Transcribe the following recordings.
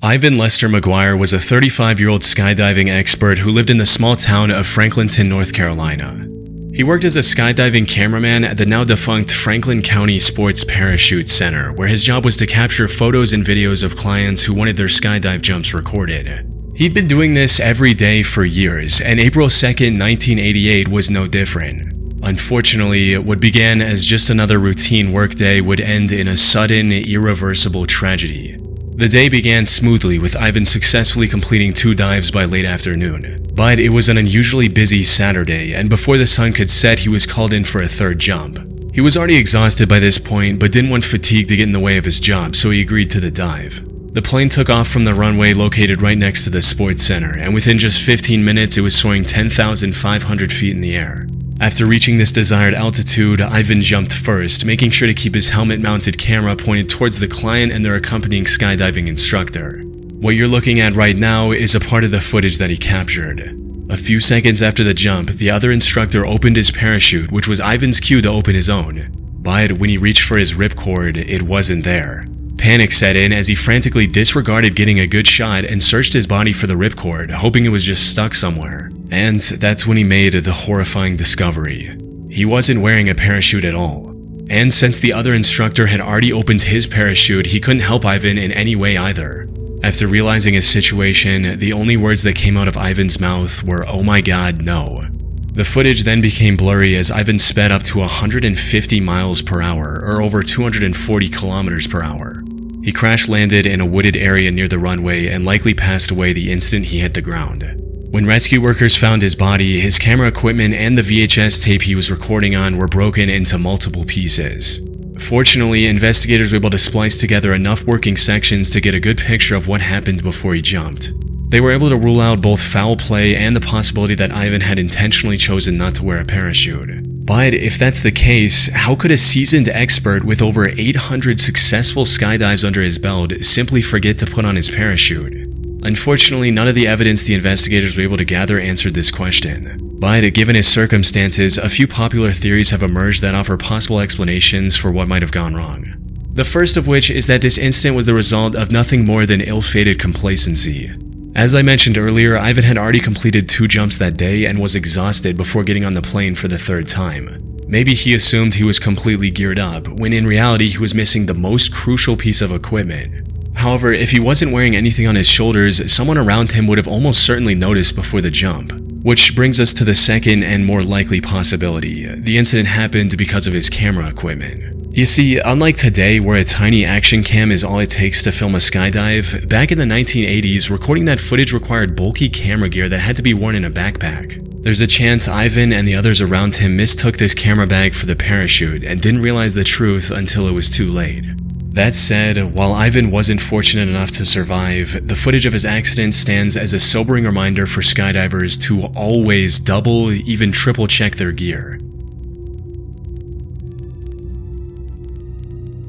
Ivan Lester McGuire was a 35-year-old skydiving expert who lived in the small town of Franklinton, North Carolina. He worked as a skydiving cameraman at the now-defunct Franklin County Sports Parachute Center, where his job was to capture photos and videos of clients who wanted their skydive jumps recorded. He'd been doing this every day for years, and April 2nd, 1988 was no different. Unfortunately, what began as just another routine workday would end in a sudden, irreversible tragedy. The day began smoothly, with Ivan successfully completing 2 dives by late afternoon. But it was an unusually busy Saturday, and before the sun could set, he was called in for a 3rd jump. He was already exhausted by this point, but didn't want fatigue to get in the way of his job, so he agreed to the dive. The plane took off from the runway located right next to the sports center, and within just 15 minutes, it was soaring 10,500 feet in the air. After reaching this desired altitude, Ivan jumped first, making sure to keep his helmet-mounted camera pointed towards the client and their accompanying skydiving instructor. What you're looking at right now is a part of the footage that he captured. A few seconds after the jump, the other instructor opened his parachute, which was Ivan's cue to open his own. But when he reached for his ripcord, it wasn't there. Panic set in as he frantically disregarded getting a good shot and searched his body for the ripcord, hoping it was just stuck somewhere. And that's when he made the horrifying discovery. He wasn't wearing a parachute at all. And since the other instructor had already opened his parachute, he couldn't help Ivan in any way either. After realizing his situation, the only words that came out of Ivan's mouth were, "Oh my God, no." The footage then became blurry as Ivan sped up to 150 miles per hour, or over 240 kilometers per hour. He crash-landed in a wooded area near the runway and likely passed away the instant he hit the ground. When rescue workers found his body, his camera equipment and the VHS tape he was recording on were broken into multiple pieces. Fortunately, investigators were able to splice together enough working sections to get a good picture of what happened before he jumped. They were able to rule out both foul play and the possibility that Ivan had intentionally chosen not to wear a parachute. But if that's the case, how could a seasoned expert with over 800 successful skydives under his belt simply forget to put on his parachute? Unfortunately, none of the evidence the investigators were able to gather answered this question. But given his circumstances, a few popular theories have emerged that offer possible explanations for what might have gone wrong. The first of which is that this incident was the result of nothing more than ill-fated complacency. As I mentioned earlier, Ivan had already completed 2 jumps that day and was exhausted before getting on the plane for the 3rd time. Maybe he assumed he was completely geared up, when in reality he was missing the most crucial piece of equipment. However, if he wasn't wearing anything on his shoulders, someone around him would have almost certainly noticed before the jump. Which brings us to the second and more likely possibility. The incident happened because of his camera equipment. You see, unlike today where a tiny action cam is all it takes to film a skydive, back in the 1980s, recording that footage required bulky camera gear that had to be worn in a backpack. There's a chance Ivan and the others around him mistook this camera bag for the parachute and didn't realize the truth until it was too late. That said, while Ivan wasn't fortunate enough to survive, the footage of his accident stands as a sobering reminder for skydivers to always double, even triple check their gear.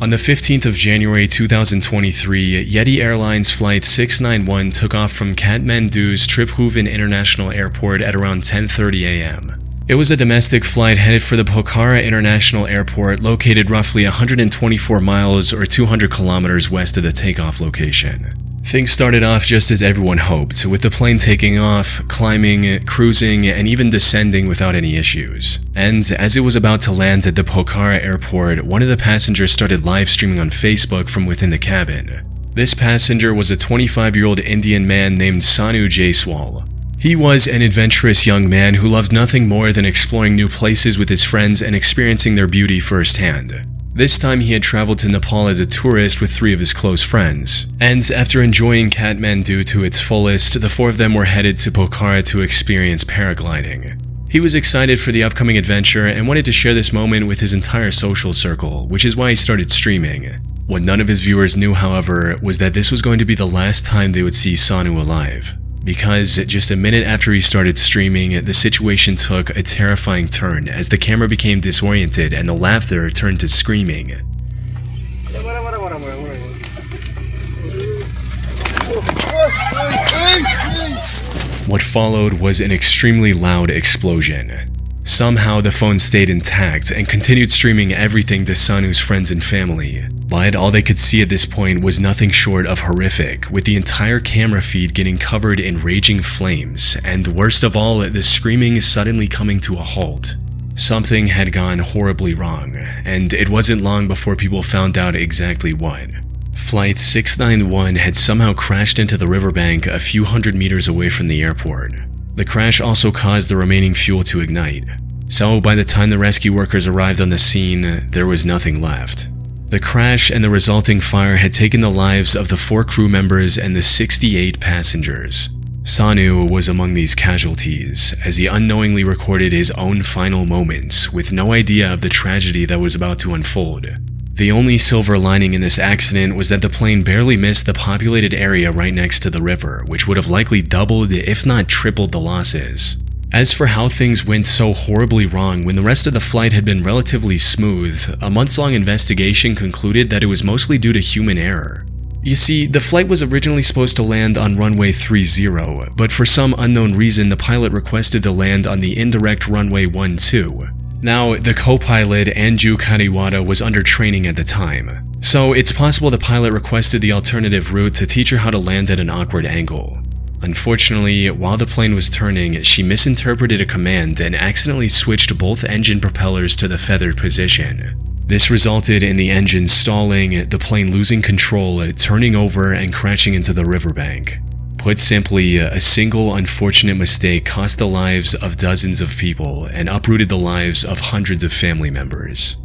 On the 15th of January 2023, Yeti Airlines Flight 691 took off from Kathmandu's Triphuvan International Airport at around 10:30 a.m. It was a domestic flight headed for the Pokhara International Airport, located roughly 124 miles or 200 kilometers west of the takeoff location. Things started off just as everyone hoped, with the plane taking off, climbing, cruising, and even descending without any issues. And as it was about to land at the Pokhara airport, one of the passengers started live streaming on Facebook from within the cabin. This passenger was a 25-year-old Indian man named Sanu Jaiswal. He was an adventurous young man who loved nothing more than exploring new places with his friends and experiencing their beauty firsthand. This time he had traveled to Nepal as a tourist with 3 of his close friends, and after enjoying Kathmandu to its fullest, the 4 of them were headed to Pokhara to experience paragliding. He was excited for the upcoming adventure and wanted to share this moment with his entire social circle, which is why he started streaming. What none of his viewers knew, however, was that this was going to be the last time they would see Sanu alive. Because just a minute after he started streaming, the situation took a terrifying turn as the camera became disoriented and the laughter turned to screaming. What followed was an extremely loud explosion. Somehow, the phone stayed intact and continued streaming everything to Sanu's friends and family. But all they could see at this point was nothing short of horrific, with the entire camera feed getting covered in raging flames, and worst of all, the screaming suddenly coming to a halt. Something had gone horribly wrong, and it wasn't long before people found out exactly what. Flight 691 had somehow crashed into the riverbank a few hundred meters away from the airport. The crash also caused the remaining fuel to ignite, so by the time the rescue workers arrived on the scene, there was nothing left. The crash and the resulting fire had taken the lives of the 4 crew members and the 68 passengers. Sanu was among these casualties, as he unknowingly recorded his own final moments with no idea of the tragedy that was about to unfold. The only silver lining in this accident was that the plane barely missed the populated area right next to the river, which would have likely doubled, if not tripled, the losses. As for how things went so horribly wrong when the rest of the flight had been relatively smooth, a months-long investigation concluded that it was mostly due to human error. You see, the flight was originally supposed to land on runway 30, but for some unknown reason the pilot requested to land on the indirect runway 12. Now, the co-pilot, Anju Kariwada, was under training at the time, so it's possible the pilot requested the alternative route to teach her how to land at an awkward angle. Unfortunately, while the plane was turning, she misinterpreted a command and accidentally switched both engine propellers to the feathered position. This resulted in the engine stalling, the plane losing control, turning over, and crashing into the riverbank. Put simply, a single unfortunate mistake cost the lives of dozens of people and uprooted the lives of hundreds of family members.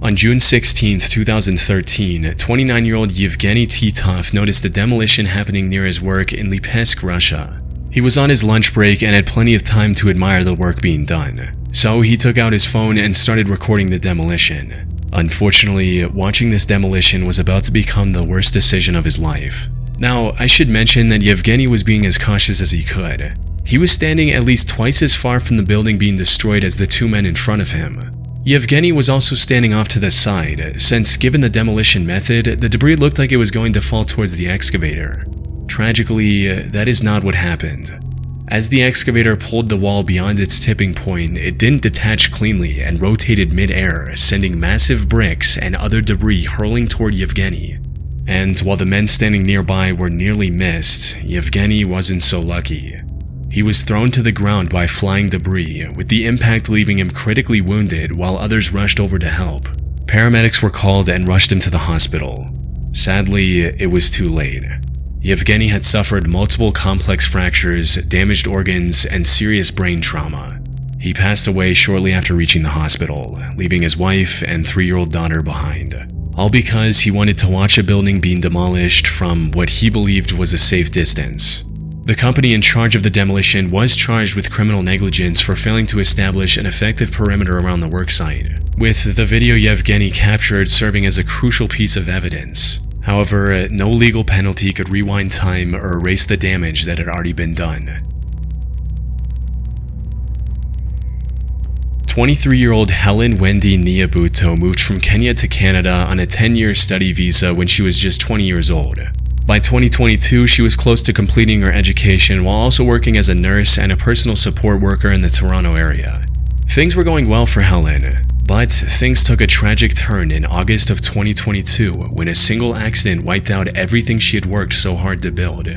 On June 16, 2013, 29-year-old Yevgeny Titov noticed a demolition happening near his work in Lipetsk, Russia. He was on his lunch break and had plenty of time to admire the work being done, so he took out his phone and started recording the demolition. Unfortunately, watching this demolition was about to become the worst decision of his life. Now, I should mention that Yevgeny was being as cautious as he could. He was standing at least twice as far from the building being destroyed as the 2 men in front of him. Yevgeny was also standing off to the side, since given the demolition method, the debris looked like it was going to fall towards the excavator. Tragically, that is not what happened. As the excavator pulled the wall beyond its tipping point, it didn't detach cleanly and rotated mid-air, sending massive bricks and other debris hurling toward Yevgeny. And while the men standing nearby were nearly missed, Yevgeny wasn't so lucky. He was thrown to the ground by flying debris, with the impact leaving him critically wounded while others rushed over to help. Paramedics were called and rushed him to the hospital. Sadly, it was too late. Yevgeny had suffered multiple complex fractures, damaged organs, and serious brain trauma. He passed away shortly after reaching the hospital, leaving his wife and 3-year-old daughter behind, all because he wanted to watch a building being demolished from what he believed was a safe distance. The company in charge of the demolition was charged with criminal negligence for failing to establish an effective perimeter around the worksite, with the video Yevgeny captured serving as a crucial piece of evidence. However, no legal penalty could rewind time or erase the damage that had already been done. 23-year-old Helen Wendy Nyabuto moved from Kenya to Canada on a 10-year study visa when she was just 20 years old. By 2022, she was close to completing her education while also working as a nurse and a personal support worker in the Toronto area. Things were going well for Helen, but things took a tragic turn in August of 2022 when a single accident wiped out everything she had worked so hard to build.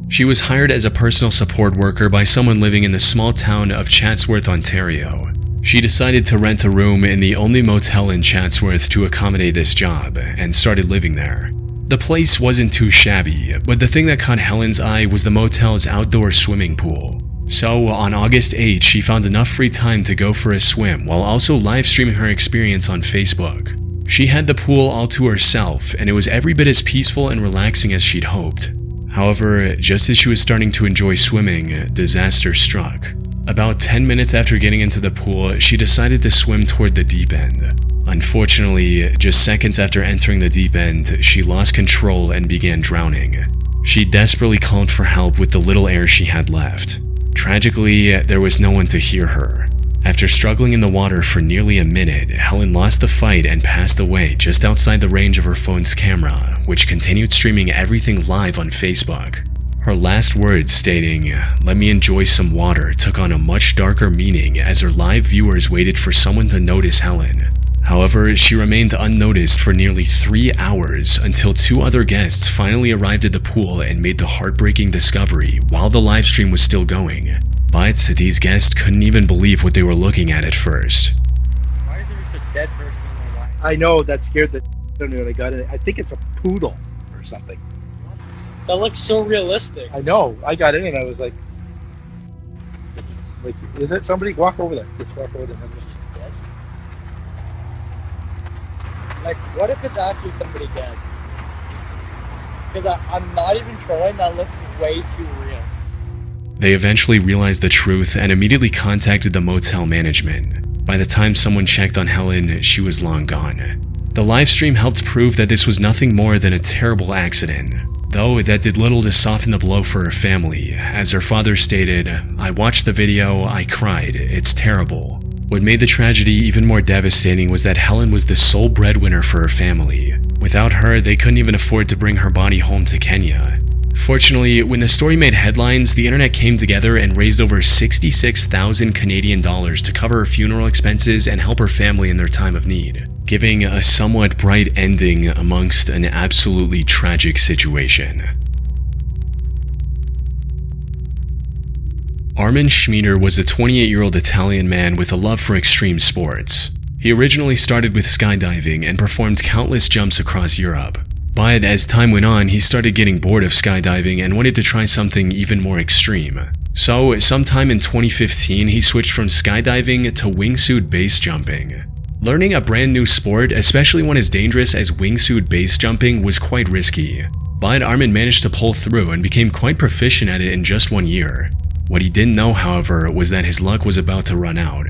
She was hired as a personal support worker by someone living in the small town of Chatsworth, Ontario. She decided to rent a room in the only motel in Chatsworth to accommodate this job, and started living there. The place wasn't too shabby, but the thing that caught Helen's eye was the motel's outdoor swimming pool. So, on August 8, she found enough free time to go for a swim while also live streaming her experience on Facebook. She had the pool all to herself, and it was every bit as peaceful and relaxing as she'd hoped. However, just as she was starting to enjoy swimming, disaster struck. About 10 minutes after getting into the pool, she decided to swim toward the deep end. Unfortunately, just seconds after entering the deep end, she lost control and began drowning. She desperately called for help with the little air she had left. Tragically, there was no one to hear her. After struggling in the water for nearly a minute, Helen lost the fight and passed away just outside the range of her phone's camera, which continued streaming everything live on Facebook. Her last words stating, "Let me enjoy some water," took on a much darker meaning as her live viewers waited for someone to notice Helen. However, she remained unnoticed for nearly 3 hours until 2 other guests finally arrived at the pool and made the heartbreaking discovery while the live stream was still going. But these guests couldn't even believe what they were looking at first. Why is there just a dead person in the line? I know, that scared the when I got in. I think it's a poodle or something. That looks so realistic. I know. I got in and I was like, is it somebody? Walk over there. Just walk over there. Dead? Like, what if it's actually somebody dead? Because I'm not even trolling, that looks way too real. They eventually realized the truth and immediately contacted the motel management. By the time someone checked on Helen, she was long gone. The livestream helped prove that this was nothing more than a terrible accident, though that did little to soften the blow for her family. As her father stated, "I watched the video, I cried, it's terrible." What made the tragedy even more devastating was that Helen was the sole breadwinner for her family. Without her, they couldn't even afford to bring her body home to Kenya. Fortunately, when the story made headlines, the internet came together and raised over 66,000 Canadian dollars to cover her funeral expenses and help her family in their time of need, giving a somewhat bright ending amongst an absolutely tragic situation. Armin Schmieder was a 28-year-old Italian man with a love for extreme sports. He originally started with skydiving and performed countless jumps across Europe. But as time went on, he started getting bored of skydiving and wanted to try something even more extreme. So, sometime in 2015, he switched from skydiving to wingsuit base jumping. Learning a brand new sport, especially one as dangerous as wingsuit base jumping, was quite risky. But Armin managed to pull through and became quite proficient at it in just 1 year. What he didn't know, however, was that his luck was about to run out.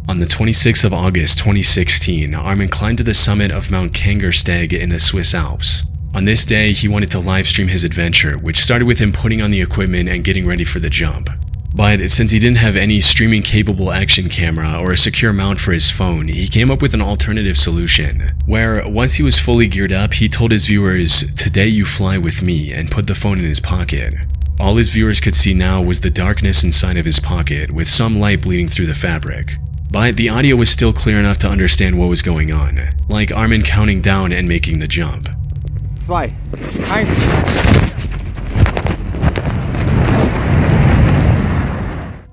On the 26th of August 2016, Armin climbed to the summit of Mount Kangersteg in the Swiss Alps. On this day, he wanted to livestream his adventure, which started with him putting on the equipment and getting ready for the jump. But since he didn't have any streaming-capable action camera or a secure mount for his phone, he came up with an alternative solution, where once he was fully geared up, he told his viewers, "Today you fly with me," and put the phone in his pocket. All his viewers could see now was the darkness inside of his pocket, with some light bleeding through the fabric. But the audio was still clear enough to understand what was going on, like Armin counting down and making the jump. 2, 1.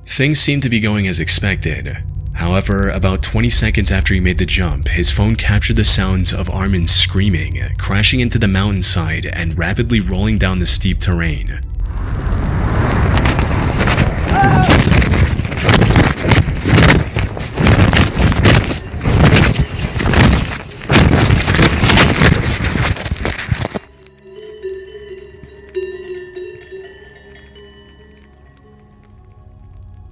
Things seemed to be going as expected. However, about 20 seconds after he made the jump, his phone captured the sounds of Armin screaming, crashing into the mountainside, and rapidly rolling down the steep terrain.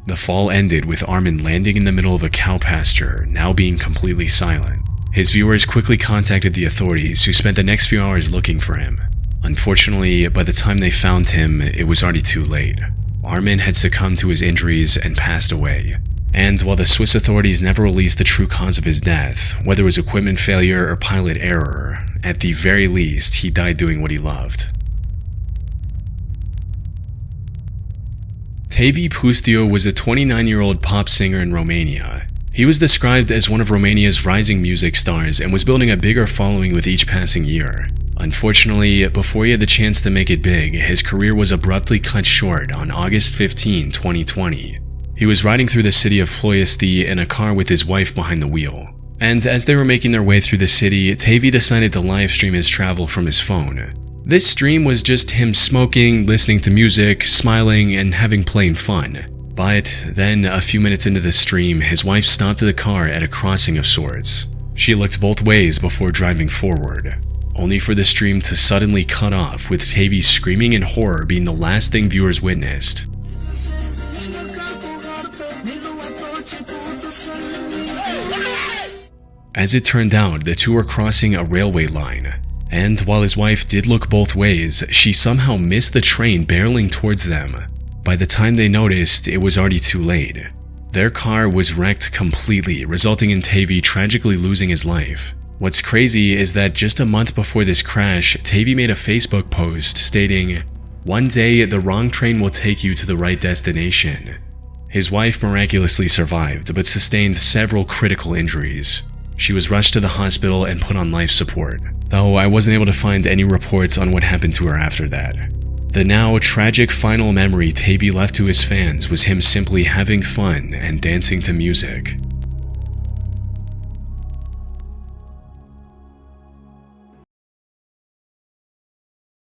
The fall ended with Armin landing in the middle of a cow pasture, now being completely silent. His viewers quickly contacted the authorities, who spent the next few hours looking for him. Unfortunately, by the time they found him, it was already too late. Armin had succumbed to his injuries and passed away. And while the Swiss authorities never released the true cause of his death, whether it was equipment failure or pilot error, at the very least, he died doing what he loved. Tevye Pustio was a 29-year-old pop singer in Romania. He was described as one of Romania's rising music stars and was building a bigger following with each passing year. Unfortunately, before he had the chance to make it big, his career was abruptly cut short on August 15, 2020. He was riding through the city of Ploiesti in a car with his wife behind the wheel. And as they were making their way through the city, Tevye decided to livestream his travel from his phone. This stream was just him smoking, listening to music, smiling, and having plain fun. But then, a few minutes into the stream, his wife stopped the car at a crossing of sorts. She looked both ways before driving forward, only for the stream to suddenly cut off, with Tevye screaming in horror being the last thing viewers witnessed. As it turned out, the two were crossing a railway line. And while his wife did look both ways, she somehow missed the train barreling towards them. By the time they noticed, it was already too late. Their car was wrecked completely, resulting in Tevye tragically losing his life. What's crazy is that just a month before this crash, Tevye made a Facebook post stating, "One day, the wrong train will take you to the right destination." His wife miraculously survived, but sustained several critical injuries. She was rushed to the hospital and put on life support, though I wasn't able to find any reports on what happened to her after that. The now tragic final memory Tavy left to his fans was him simply having fun and dancing to music.